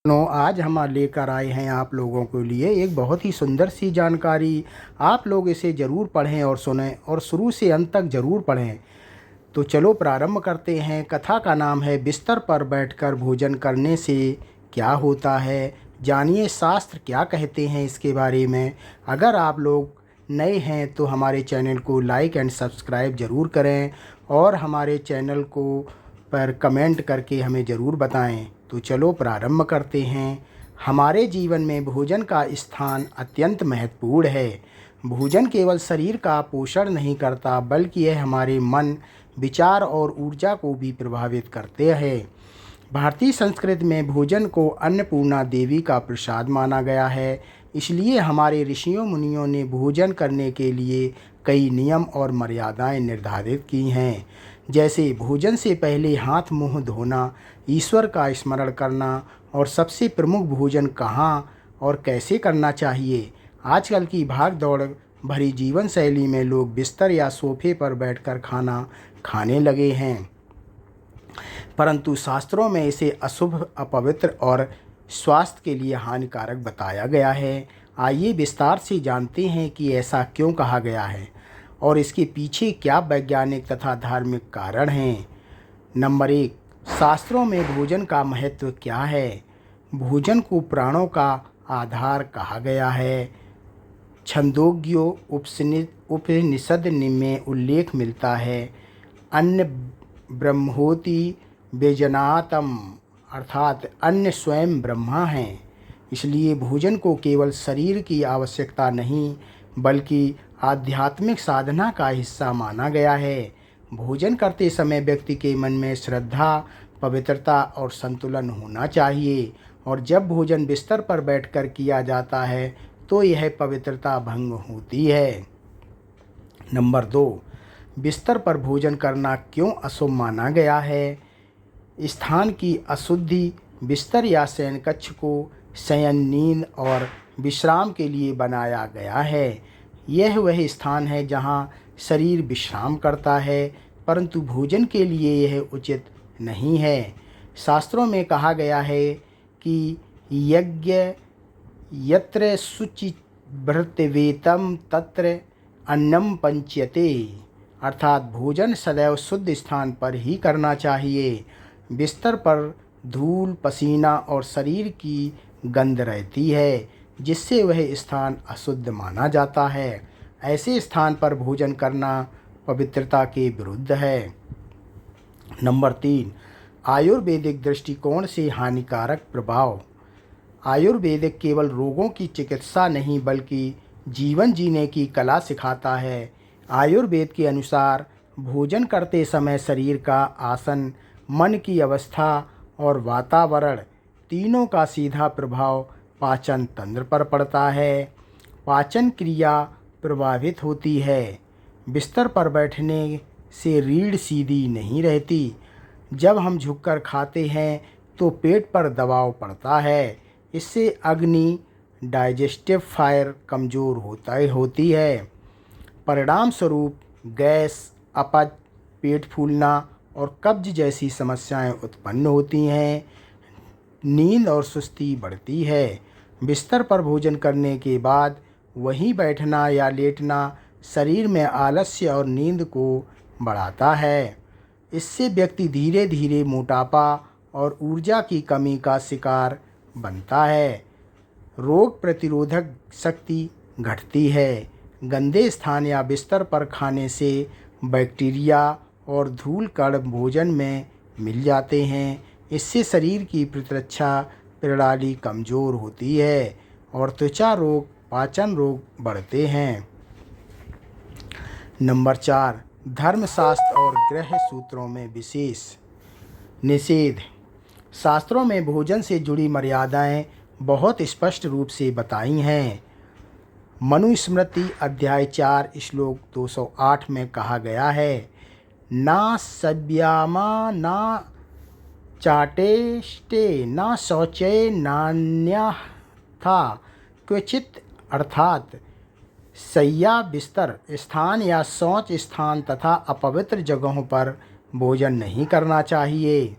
आज हम लेकर आए हैं आप लोगों के लिए एक बहुत ही सुंदर सी जानकारी। आप लोग इसे ज़रूर पढ़ें और सुनें और शुरू से अंत तक ज़रूर पढ़ें। तो चलो प्रारंभ करते हैं। कथा का नाम है बिस्तर पर बैठकर भोजन करने से क्या होता है। जानिए शास्त्र क्या कहते हैं इसके बारे में। अगर आप लोग नए हैं तो हमारे चैनल को लाइक एंड सब्सक्राइब ज़रूर करें और हमारे चैनल को पर कमेंट करके हमें ज़रूर बताएं। तो चलो प्रारंभ करते हैं। हमारे जीवन में भोजन का स्थान अत्यंत महत्वपूर्ण है। भोजन केवल शरीर का पोषण नहीं करता बल्कि यह हमारे मन, विचार और ऊर्जा को भी प्रभावित करते हैं। भारतीय संस्कृति में भोजन को अन्नपूर्णा देवी का प्रसाद माना गया है। इसलिए हमारे ऋषियों मुनियों ने भोजन करने के लिए कई नियम और मर्यादाएं निर्धारित की हैं। जैसे भोजन से पहले हाथ मुंह धोना, ईश्वर का स्मरण करना और सबसे प्रमुख भोजन कहाँ और कैसे करना चाहिए। आजकल की भाग दौड़ भरी जीवन शैली में लोग बिस्तर या सोफे पर बैठकर खाना खाने लगे हैं, परंतु शास्त्रों में इसे अशुभ, अपवित्र और स्वास्थ्य के लिए हानिकारक बताया गया है। आइए विस्तार से जानते हैं कि ऐसा क्यों कहा गया है और इसके पीछे क्या वैज्ञानिक तथा धार्मिक कारण हैं। नंबर 1, शास्त्रों में भोजन का महत्व क्या है। भोजन को प्राणों का आधार कहा गया है। छंदोग्यो उपनिषद में उल्लेख मिलता है, अन्न ब्रह्मोति व्यजनातम, अर्थात अन्न स्वयं ब्रह्मा है। इसलिए भोजन को केवल शरीर की आवश्यकता नहीं बल्कि आध्यात्मिक साधना का हिस्सा माना गया है। भोजन करते समय व्यक्ति के मन में श्रद्धा, पवित्रता और संतुलन होना चाहिए और जब भोजन बिस्तर पर बैठकर किया जाता है तो यह पवित्रता भंग होती है। नंबर 2, बिस्तर पर भोजन करना क्यों अशुभ माना गया है। स्थान की अशुद्धि। बिस्तर या शयन कक्ष को शयन, नींद और विश्राम के लिए बनाया गया है। यह वह स्थान है जहां शरीर विश्राम करता है, परंतु भोजन के लिए यह उचित नहीं है। शास्त्रों में कहा गया है कि यज्ञ यत्र शुचिर्भृत्यवेतम तत्र अन्नम पंच्यते, अर्थात भोजन सदैव शुद्ध स्थान पर ही करना चाहिए। बिस्तर पर धूल, पसीना और शरीर की गंध रहती है जिससे वह स्थान अशुद्ध माना जाता है। ऐसे स्थान पर भोजन करना पवित्रता के विरुद्ध है। नंबर 3, आयुर्वेदिक दृष्टिकोण से हानिकारक प्रभाव। आयुर्वेदिक केवल रोगों की चिकित्सा नहीं बल्कि जीवन जीने की कला सिखाता है। आयुर्वेद के अनुसार भोजन करते समय शरीर का आसन, मन की अवस्था और वातावरण तीनों का सीधा प्रभाव पाचन तंत्र पर पड़ता है। पाचन क्रिया प्रभावित होती है। बिस्तर पर बैठने से रीढ़ सीधी नहीं रहती। जब हम झुककर खाते हैं तो पेट पर दबाव पड़ता है। इससे अग्नि, डाइजेस्टिव फायर कमज़ोर होती है। परिणाम स्वरूप गैस, अपच, पेट फूलना और कब्ज जैसी समस्याएं उत्पन्न होती हैं। नींद और सुस्ती बढ़ती है। बिस्तर पर भोजन करने के बाद वहीं बैठना या लेटना शरीर में आलस्य और नींद को बढ़ाता है। इससे व्यक्ति धीरे धीरे मोटापा और ऊर्जा की कमी का शिकार बनता है। रोग प्रतिरोधक शक्ति घटती है। गंदे स्थान या बिस्तर पर खाने से बैक्टीरिया और धूल कण भोजन में मिल जाते हैं। इससे शरीर की प्रतिरक्षा प्रणाली कमज़ोर होती है और त्वचा रोग, पाचन रोग बढ़ते हैं। नंबर 4, धर्मशास्त्र और गृह सूत्रों में विशेष निषेध। शास्त्रों में भोजन से जुड़ी मर्यादाएं बहुत स्पष्ट रूप से बताई हैं। मनुस्मृति अध्याय 4 श्लोक 208 में कहा गया है, ना सव्यामा ना चाटेष्टे ना शौचे नान्यथा क्वचित, अर्थात शैया, बिस्तर स्थान या शौच स्थान तथा अपवित्र जगहों पर भोजन नहीं करना चाहिए।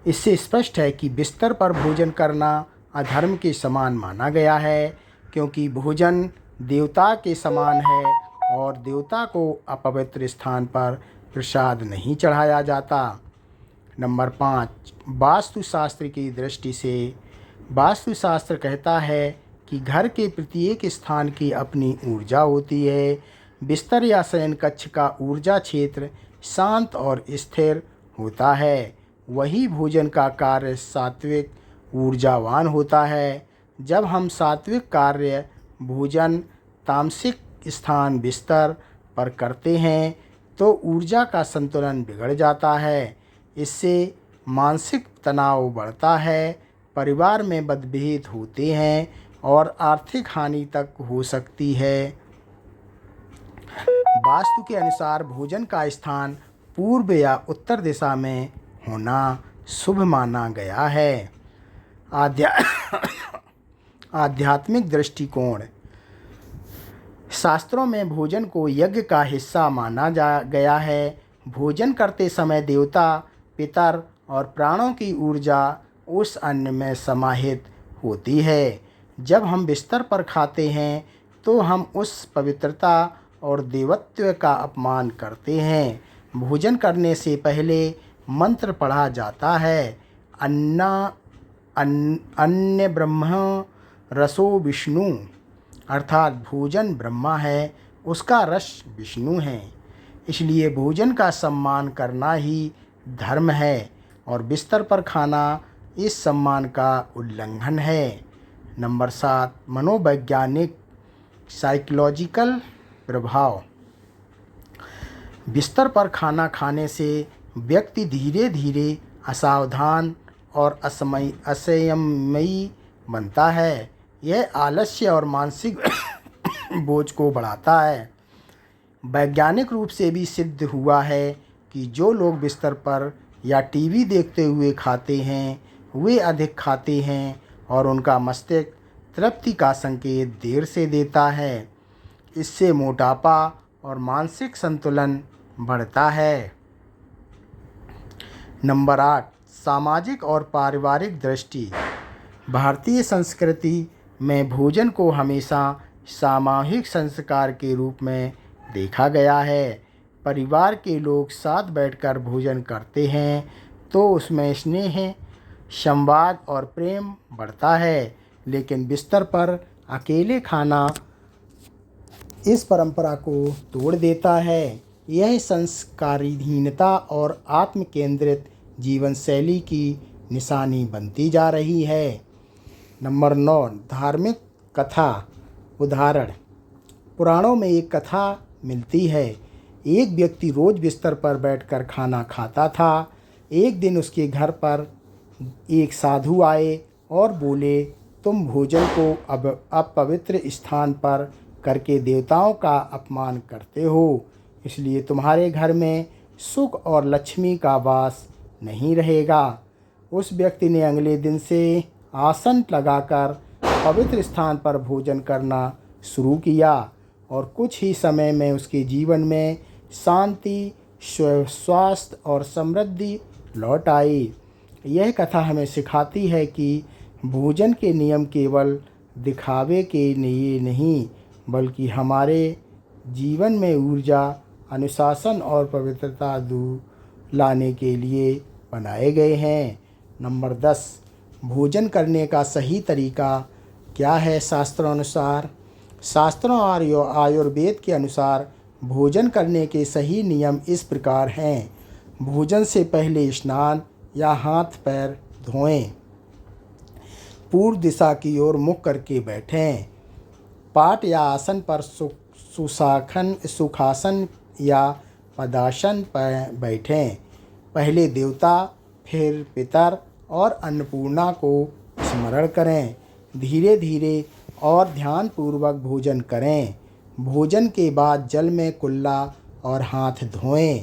इससे स्पष्ट है कि बिस्तर पर भोजन करना अधर्म के समान माना गया है, क्योंकि भोजन देवता के समान है और देवता को अपवित्र स्थान पर प्रसाद नहीं चढ़ाया जाता। नंबर 5, वास्तुशास्त्र की दृष्टि से वास्तुशास्त्र कहता है कि घर के प्रत्येक स्थान की अपनी ऊर्जा होती है। बिस्तर या शयन कक्ष का ऊर्जा क्षेत्र शांत और स्थिर होता है, वही भोजन का कार्य सात्विक ऊर्जावान होता है। जब हम सात्विक कार्य भोजन तामसिक स्थान बिस्तर पर करते हैं तो ऊर्जा का संतुलन बिगड़ जाता है। इससे मानसिक तनाव बढ़ता है, परिवार में मतभेद होते हैं और आर्थिक हानि तक हो सकती है। वास्तु के अनुसार भोजन का स्थान पूर्व या उत्तर दिशा में होना शुभ माना गया है। आध्यात्मिक दृष्टिकोण। शास्त्रों में भोजन को यज्ञ का हिस्सा माना गया है। भोजन करते समय देवता, पितर और प्राणों की ऊर्जा उस अन्न में समाहित होती है। जब हम बिस्तर पर खाते हैं तो हम उस पवित्रता और देवत्व का अपमान करते हैं। भोजन करने से पहले मंत्र पढ़ा जाता है, अन्य ब्रह्म रसो विष्णु, अर्थात भोजन ब्रह्मा है, उसका रस विष्णु है। इसलिए भोजन का सम्मान करना ही धर्म है और बिस्तर पर खाना इस सम्मान का उल्लंघन है। नंबर 7, मनोवैज्ञानिक साइकोलॉजिकल प्रभाव। बिस्तर पर खाना खाने से व्यक्ति धीरे धीरे असावधान और असंयमी बनता है। यह आलस्य और मानसिक बोझ को बढ़ाता है। वैज्ञानिक रूप से भी सिद्ध हुआ है कि जो लोग बिस्तर पर या टीवी देखते हुए खाते हैं वे अधिक खाते हैं और उनका मस्तिष्क तृप्ति का संकेत देर से देता है। इससे मोटापा और मानसिक संतुलन बढ़ता है। नंबर 8, सामाजिक और पारिवारिक दृष्टि। भारतीय संस्कृति में भोजन को हमेशा सामूहिक संस्कार के रूप में देखा गया है। परिवार के लोग साथ बैठकर भोजन करते हैं तो उसमें स्नेह, संवाद और प्रेम बढ़ता है, लेकिन बिस्तर पर अकेले खाना इस परंपरा को तोड़ देता है। यह संस्कारहीनता और आत्म केंद्रित जीवन शैली की निशानी बनती जा रही है। नंबर 9, धार्मिक कथा उदाहरण। पुराणों में एक कथा मिलती है। एक व्यक्ति रोज बिस्तर पर बैठकर खाना खाता था। एक दिन उसके घर पर एक साधु आए और बोले, तुम भोजन को अब अपवित्र स्थान पर करके देवताओं का अपमान करते हो, इसलिए तुम्हारे घर में सुख और लक्ष्मी का वास नहीं रहेगा। उस व्यक्ति ने अगले दिन से आसन लगाकर पवित्र स्थान पर भोजन करना शुरू किया और कुछ ही समय में उसके जीवन में शांति, स्वास्थ्य और समृद्धि लौट आई। यह कथा हमें सिखाती है कि भोजन के नियम केवल दिखावे के लिए नहीं, बल्कि हमारे जीवन में ऊर्जा, अनुशासन और पवित्रता लाने के लिए बनाए गए हैं। नंबर 10, भोजन करने का सही तरीका क्या है शास्त्रों अनुसार। शास्त्रों और आयुर्वेद के अनुसार भोजन करने के सही नियम इस प्रकार हैं। भोजन से पहले स्नान या हाथ पैर धोएं। पूर्व दिशा की ओर मुख करके बैठें। पाट या आसन पर सुखासन या पदासन पर बैठें। पहले देवता, फिर पितर और अन्नपूर्णा को स्मरण करें। धीरे धीरे और ध्यानपूर्वक भोजन करें। भोजन के बाद जल में कुल्ला और हाथ धोएं।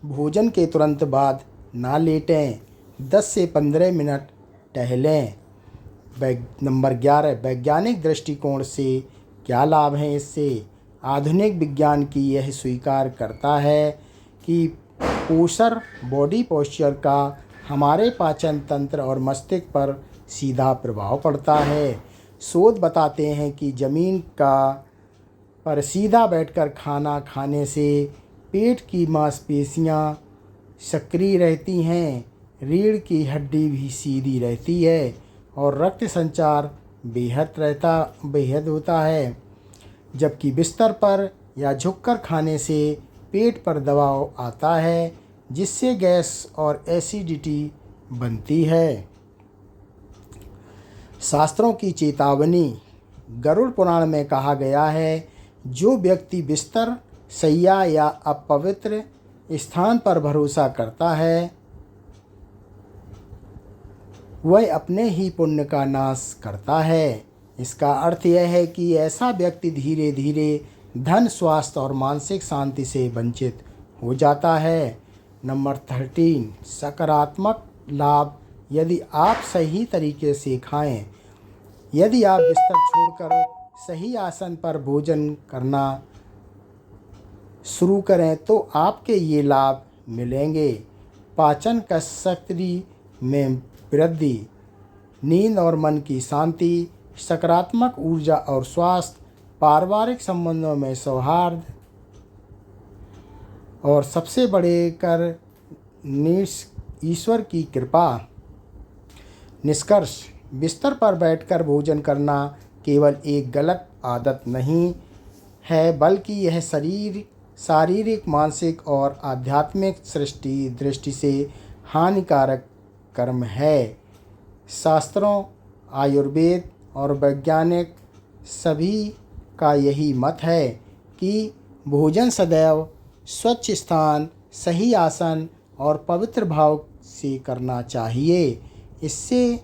भोजन के तुरंत बाद ना लेटें। 10 से 15 मिनट टहलें। नंबर 11, वैज्ञानिक दृष्टिकोण से क्या लाभ हैं इससे। आधुनिक विज्ञान की यह स्वीकार करता है कि पोस्चर बॉडी पोस्चर का हमारे पाचन तंत्र और मस्तिष्क पर सीधा प्रभाव पड़ता है। शोध बताते हैं कि ज़मीन का पर सीधा बैठकर खाना खाने से पेट की मांसपेशियां सक्रिय रहती हैं, रीढ़ की हड्डी भी सीधी रहती है और रक्त संचार बेहद होता है। जबकि बिस्तर पर या झुककर खाने से पेट पर दबाव आता है, जिससे गैस और एसिडिटी बनती है। शास्त्रों की चेतावनी। गरुड़ पुराण में कहा गया है, जो व्यक्ति बिस्तर, शैया या अपवित्र स्थान पर भरोसा करता है वह अपने ही पुण्य का नाश करता है। इसका अर्थ यह है कि ऐसा व्यक्ति धीरे धीरे धन, स्वास्थ्य और मानसिक शांति से वंचित हो जाता है। नंबर 13, सकारात्मक लाभ। यदि आप सही तरीके से खाएं, यदि आप बिस्तर छोड़कर सही आसन पर भोजन करना शुरू करें तो आपके ये लाभ मिलेंगे। पाचन शक्ति में वृद्धि, नींद और मन की शांति, सकारात्मक ऊर्जा और स्वास्थ्य, पारिवारिक संबंधों में सौहार्द और सबसे बढ़कर ईश्वर की कृपा। निष्कर्ष। बिस्तर पर बैठकर भोजन करना केवल एक गलत आदत नहीं है, बल्कि यह शारीरिक, मानसिक और आध्यात्मिक दृष्टि से हानिकारक कर्म है। शास्त्रों, आयुर्वेद और वैज्ञानिक सभी का यही मत है कि भोजन सदैव स्वच्छ स्थान, सही आसन और पवित्र भाव से करना चाहिए। इससे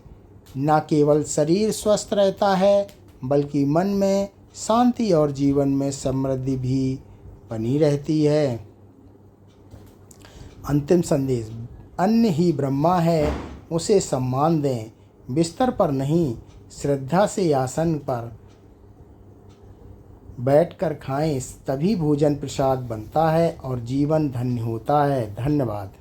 न केवल शरीर स्वस्थ रहता है, बल्कि मन में शांति और जीवन में समृद्धि भी बनी रहती है। अंतिम संदेश। अन्न ही ब्रह्मा है, उसे सम्मान दें। बिस्तर पर नहीं, श्रद्धा से आसन पर बैठकर खाएं, तभी भोजन प्रसाद बनता है और जीवन धन्य होता है। धन्यवाद।